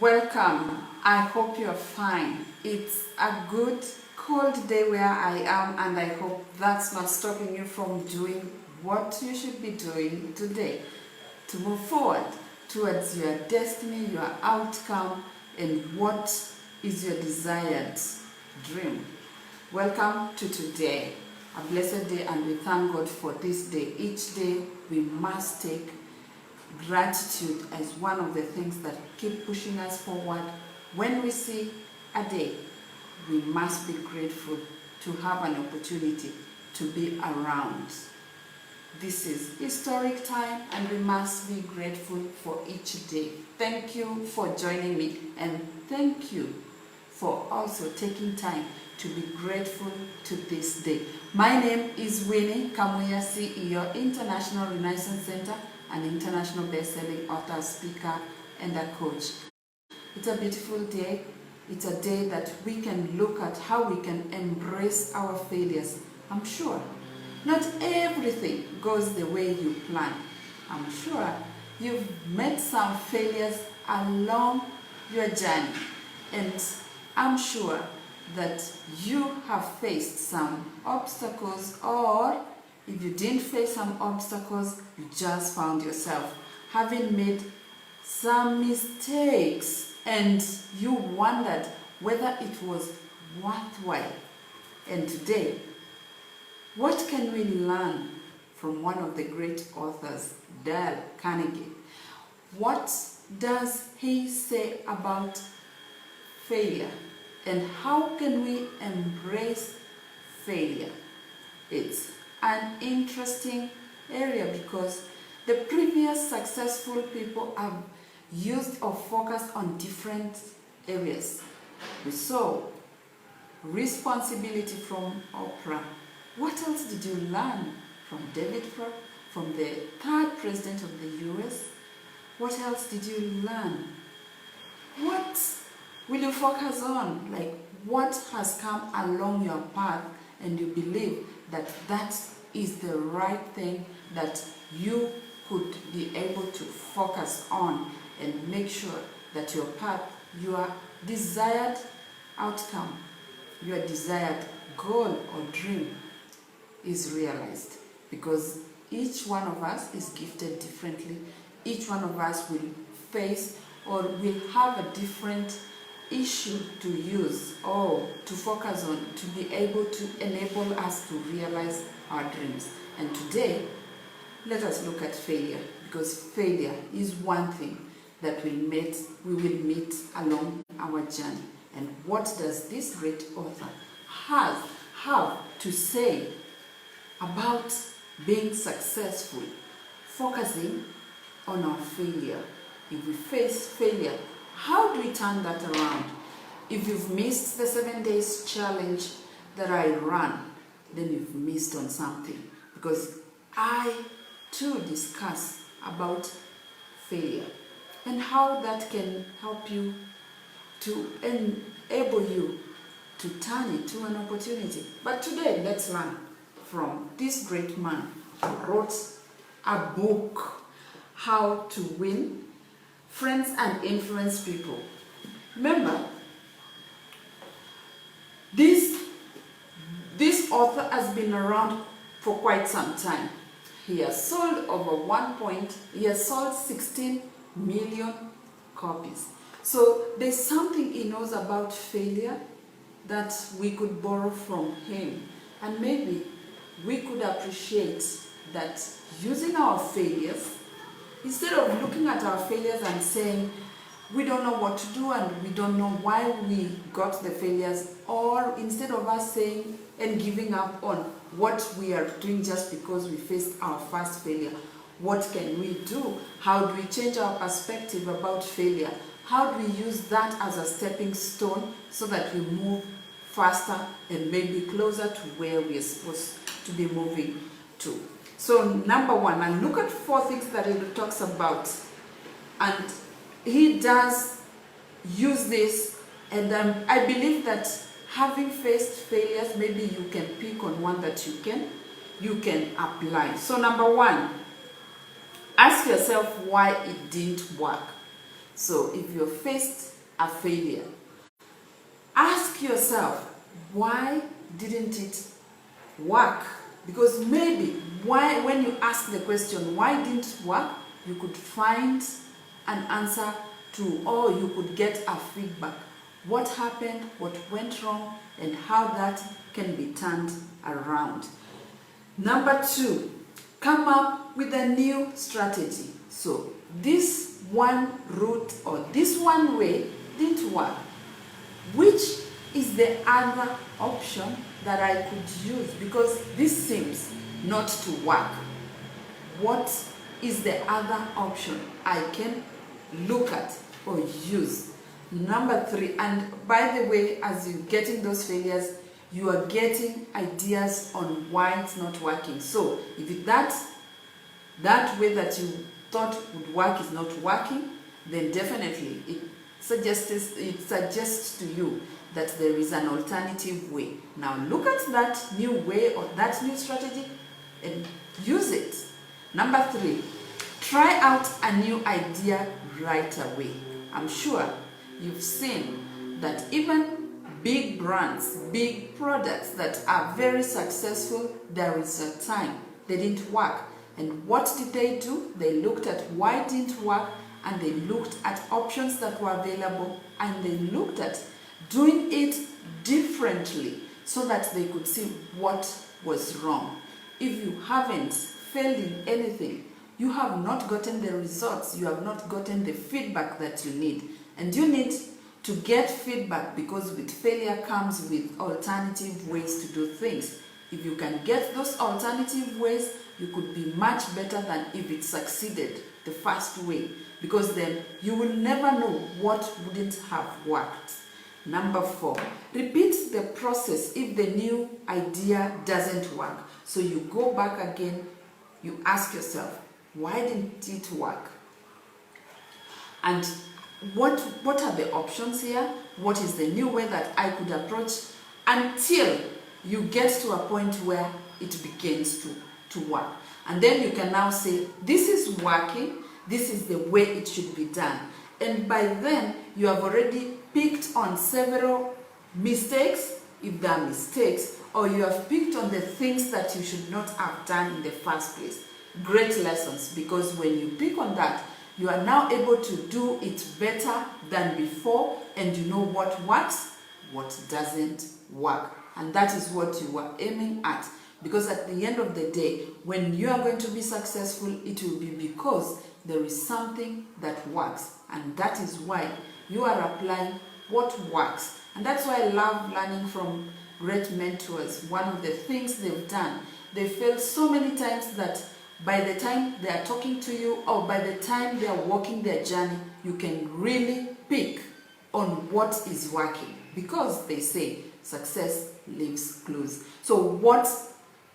Welcome. I hope you're fine. It's a good cold day where I am, and I hope that's not stopping you from doing what you should be doing today to move forward towards your destiny, your outcome, and what is your desired dream. Welcome to today, a blessed day, and we thank God for this day. Each day we must take gratitude as one of the things that keep pushing us forward. When we see a day, we must be grateful to have an opportunity to be around. This is historic time, and we must be grateful for each day. Thank you for joining me, and thank you for also taking time to be grateful to this day. My name is Winnie Kamuya, CEO, International Renaissance Center, an international best-selling author, speaker, and a coach. It's a beautiful day. It's a day that we can look at how we can embrace our failures. I'm sure not everything goes the way you plan. I'm sure you've met some failures along your journey, and I'm sure that you have faced some obstacles, or if you didn't face some obstacles, you just found yourself having made some mistakes and you wondered whether it was worthwhile. And today, what can we learn from one of the great authors, Dale Carnegei? What does he say about failure? And how can we embrace failure? It's an interesting area because the previous successful people have used or focused on different areas. We saw responsibility from Oprah. What else did you learn from David Ford, from the third president of the US? What else did you learn? What will you focus on? Like, what has come along your path and you believe that that is the right thing that you could be able to focus on and make sure that your path, your desired outcome, your desired goal or dream is realized. Because each one of us is gifted differently. Each one of us will face or will have a different issue to use or to focus on to be able to enable us to realize our dreams. And today, let us look at failure, because failure is one thing that we will meet along our journey. And what does this great author have to say about being successful, focusing on our failure? If we face failure, how do we turn that around? If you've missed the 7 days challenge that I run, then you've missed on something, because I too discuss about failure and how that can help you to enable you to turn it to an opportunity. But today, let's learn from this great man who wrote a book, How to Win Friends and Influence People. Remember, this author has been around for quite some time. He has sold he has sold 16 million copies. So there's something he knows about failure that we could borrow from him. And maybe we could appreciate that using our failures, instead of looking at our failures and saying, we don't know what to do and we don't know why we got the failures, or instead of us saying and giving up on what we are doing just because we faced our first failure, what can we do? How do we change our perspective about failure? How do we use that as a stepping stone so that we move faster and maybe closer to where we're supposed to be moving to? So number one, and look at 4 things that he talks about. And he does use this, and I believe that having faced failures, maybe you can pick on one that you can apply. So number one, ask yourself why it didn't work. So if you're faced a failure. Ask yourself, why didn't it work? Because maybe when you ask the question, why didn't it work, you could find an answer to, or you could get a feedback. What happened, what went wrong, and how that can be turned around. Number 2, come up with a new strategy. So this one route or this one way didn't work. Which is the other option that I could use? Because this seems not to work. What is the other option I can look at or use? Number 3, and by the way, as you're getting those failures, you are getting ideas on why it's not working. So if that way that you thought would work is not working, then definitely it suggests to you that there is an alternative way. Now look at that new way or that new strategy and use it. Number 3, try out a new idea right away. I'm sure you've seen that even big brands, big products that are very successful, there is a time they didn't work. And what did they do? They looked at why it didn't work, and they looked at options that were available, and they looked at doing it differently so that they could see what was wrong. If you haven't failed in anything, you have not gotten the results, you have not gotten the feedback that you need. And you need to get feedback, because with failure comes with alternative ways to do things. If you can get those alternative ways, you could be much better than if it succeeded the first way, because then you will never know what wouldn't have worked. Number 4, repeat the process if the new idea doesn't work. So you go back again, you ask yourself, why didn't it work? And what are the options here? What is the new way that I could approach, until you get to a point where it begins to work. And then you can now say, this is working, this is the way it should be done. And by then, you have already picked on several mistakes, if there are mistakes, or you have picked on the things that you should not have done in the first place. Great lessons, because when you pick on that, you are now able to do it better than before, and you know what works, what doesn't work. And that is what you were aiming at. Because at the end of the day, when you are going to be successful, it will be because there is something that works. And that is why you are applying what works. And that's why I love learning from great mentors. One of the things they've done, they failed so many times that by the time they are talking to you, or by the time they are walking their journey, you can really pick on what is working. Because they say success leaves clues. So what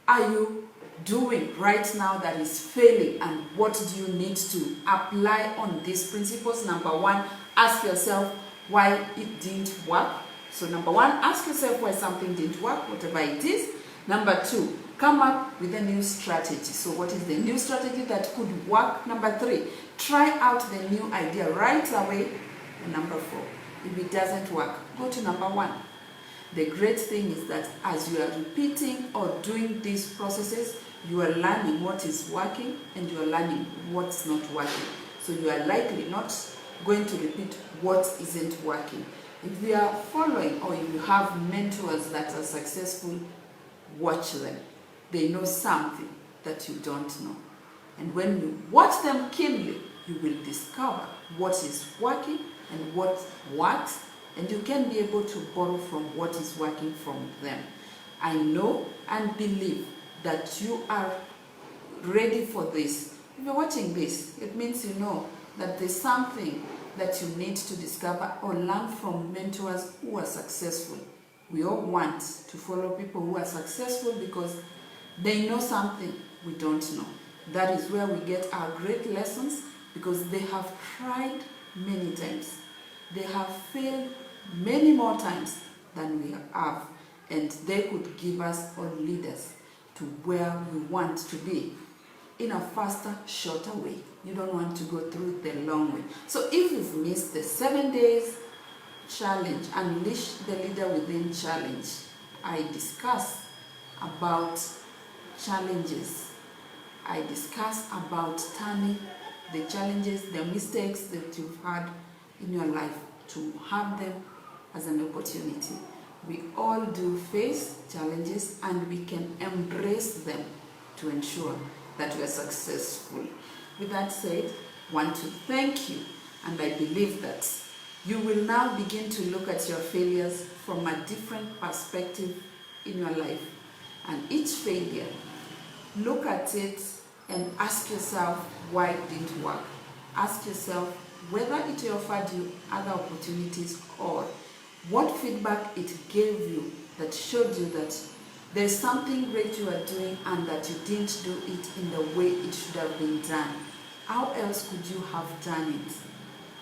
are you doing right now that is failing, and what do you need to apply on these principles? Number 1, ask yourself why it didn't work. So number 1, ask yourself why something didn't work, whatever it is. Number 2, come up with a new strategy. So what is the new strategy that could work? Number 3, try out the new idea right away. And number 4, if it doesn't work, go to number 1. The great thing is that as you are repeating or doing these processes, you are learning what is working and you are learning what's not working. So you are likely not going to repeat what isn't working. If you are following, or if you have mentors that are successful, watch them. They know something that you don't know. And when you watch them keenly, you will discover what is working and what works, and you can be able to borrow from what is working from them. I know and believe that you are ready for this. If you're watching this, it means you know that there's something that you need to discover or learn from mentors who are successful. We all want to follow people who are successful because they know something we don't know. That is where we get our great lessons, because they have tried many times. They have failed many more times than we have, and they could give us or lead us to where we want to be in a faster, shorter way. You don't want to go through the long way. So if you've missed the 7 days challenge, unleash the leader within challenge, I discuss about challenges. I discuss about turning the challenges, the mistakes that you've had in your life, to have them as an opportunity. We all do face challenges, and we can embrace them to ensure that we are successful. With that said, I want to thank you, and I believe that you will now begin to look at your failures from a different perspective in your life. And each failure, look at it and ask yourself why it didn't work. Ask yourself whether it offered you other opportunities, or what feedback it gave you that showed you that there's something great you are doing and that you didn't do it in the way it should have been done. How else could you have done it?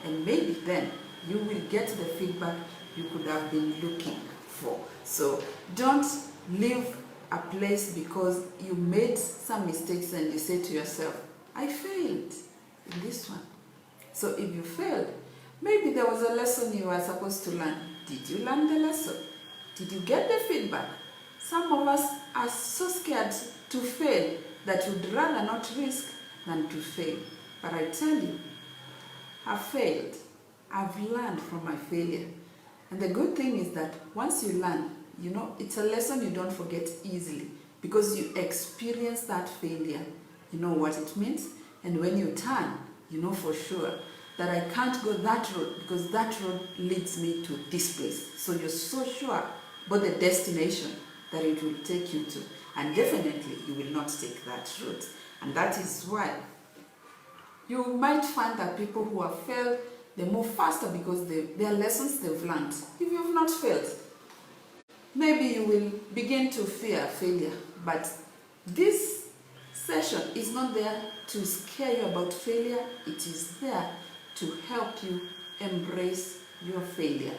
And maybe then you will get the feedback you could have been looking for. So don't leave a place because you made some mistakes and you say to yourself, I failed in this one. So if you failed, maybe there was a lesson you were supposed to learn. Did you learn the lesson? Did you get the feedback? Some of us are so scared to fail that you'd rather not risk than to fail. But I tell you, I've failed. I've learned from my failure. And the good thing is that once you learn, it's a lesson you don't forget easily, because you experience that failure. You know what it means. And when you turn, you know for sure that I can't go that road because that road leads me to this place. So you're so sure about the destination that it will take you to. And definitely you will not take that route. And that is why you might find that people who have failed, they move faster because there are lessons they've learned. If you've not failed, maybe you will begin to fear failure. But this session is not there to scare you about failure. It is there to help you embrace your failure,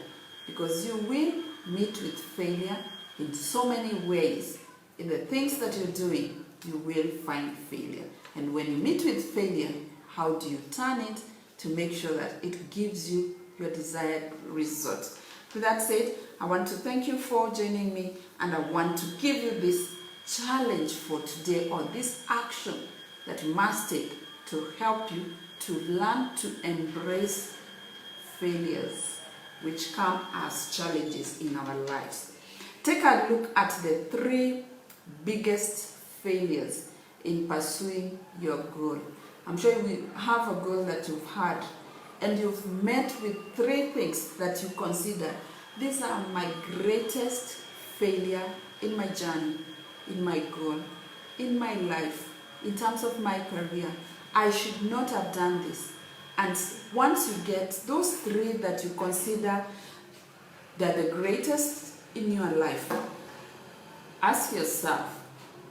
because you will meet with failure in so many ways. In the things that you're doing, you will find failure. And when you meet with failure, how do you turn it to make sure that it gives you your desired result? With that said, I want to thank you for joining me, and I want to give you this challenge for today, or this action that you must take to help you to learn to embrace failures which come as challenges in our lives. Take a look at the 3 biggest failures in pursuing your goal. I'm sure you have a goal that you've had, and you've met with 3 things that you consider, these are my greatest failure in my journey, in my goal, in my life, in terms of my career. I should not have done this. And once you get those 3 that you consider they're the greatest in your life, ask yourself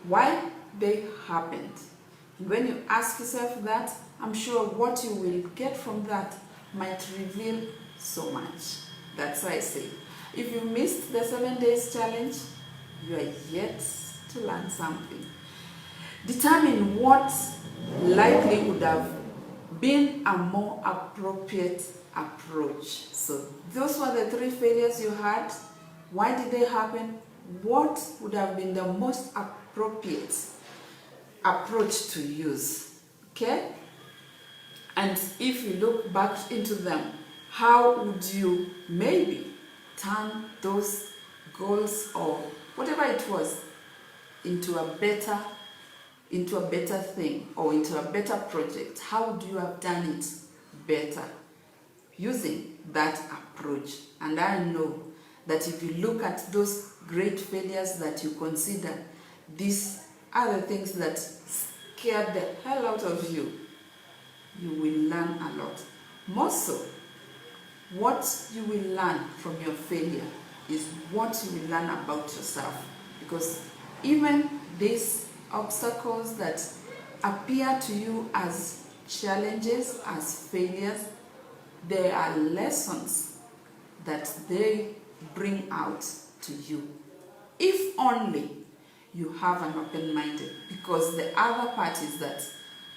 why they happened. And when you ask yourself that, I'm sure what you will get from that might reveal so much. That's why I say, if you missed the 7 days challenge, you are yet to learn something. Determine what likely would have been a more appropriate approach. So those were the 3 failures you had. Why did they happen? What would have been the most appropriate approach to use? Okay? And if you look back into them, how would you maybe turn those goals or whatever it was into a better thing, or into a better project? How would you have done it better using that approach? And I know that if you look at those great failures that you consider, these are the things that scared the hell out of you, you will learn a lot. More so, what you will learn from your failure is what you will learn about yourself. Because even these obstacles that appear to you as challenges, as failures, there are lessons that they bring out to you. If only you have an open mind. Because the other part is that,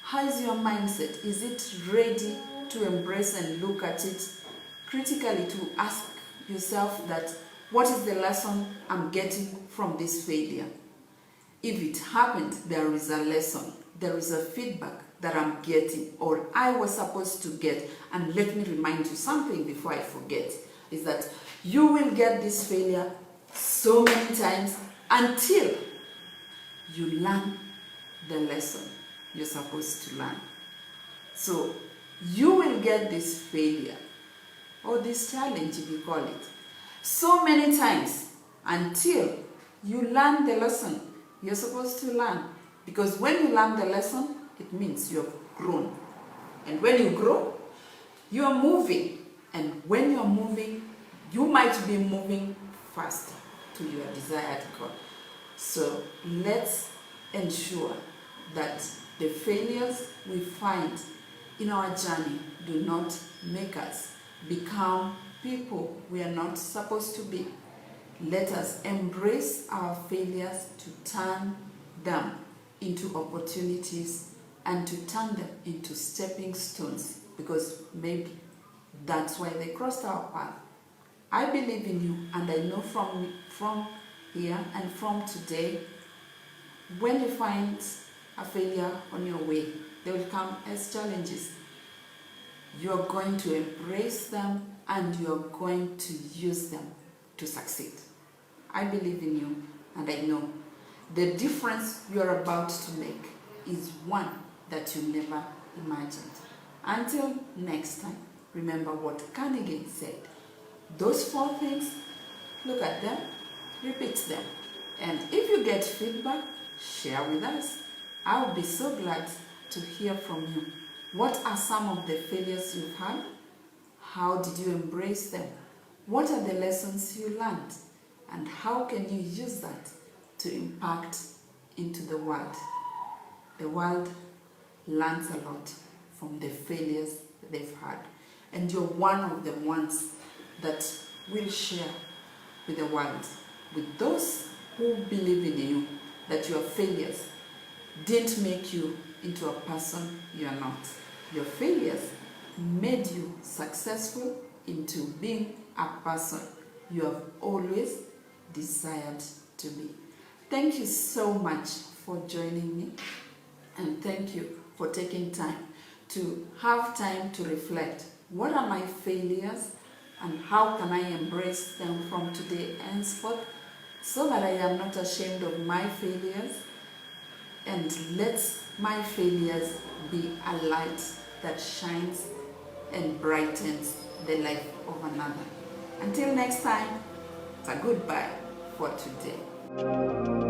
how is your mindset? Is it ready to embrace and look at it critically, to ask yourself that what is the lesson I'm getting from this failure? If it happened, there is a lesson, there is a feedback that I'm getting or I was supposed to get. And let me remind you something before I forget, is that you will get this failure so many times until you learn the lesson you're supposed to learn. So you will get this failure or this challenge, if you call it, so many times until you learn the lesson you're supposed to learn. Because when you learn the lesson, it means you have grown. And when you grow, you are moving. And when you're moving, you might be moving faster to your desired goal. So let's ensure that the failures we find in our journey do not make us become people we are not supposed to be. Let us embrace our failures to turn them into opportunities and to turn them into stepping stones, because maybe that's why they crossed our path. I believe in you, and I know from here and from today, when you find a failure on your way, they will come as challenges. You're going to embrace them and you're going to use them to succeed. I believe in you, and I know the difference you're about to make is one that you never imagined. Until next time, remember what Carnegie said. Those 4 things, look at them, repeat them. And if you get feedback, share with us. I'll be so glad to hear from you. What are some of the failures you've had? How did you embrace them? What are the lessons you learned? And how can you use that to impact into the world? The world learns a lot from the failures they've had. And you're one of the ones that will share with the world, with those who believe in you, that your failures didn't make you into a person you are not. Your failures made you successful into being a person you have always desired to be. Thank you so much for joining me, and thank you for taking time to have time to reflect. What are my failures and how can I embrace them from today henceforth, so that I am not ashamed of my failures, and let my failures be a light that shines and brightens the life of another. Until next time, it's a goodbye for today.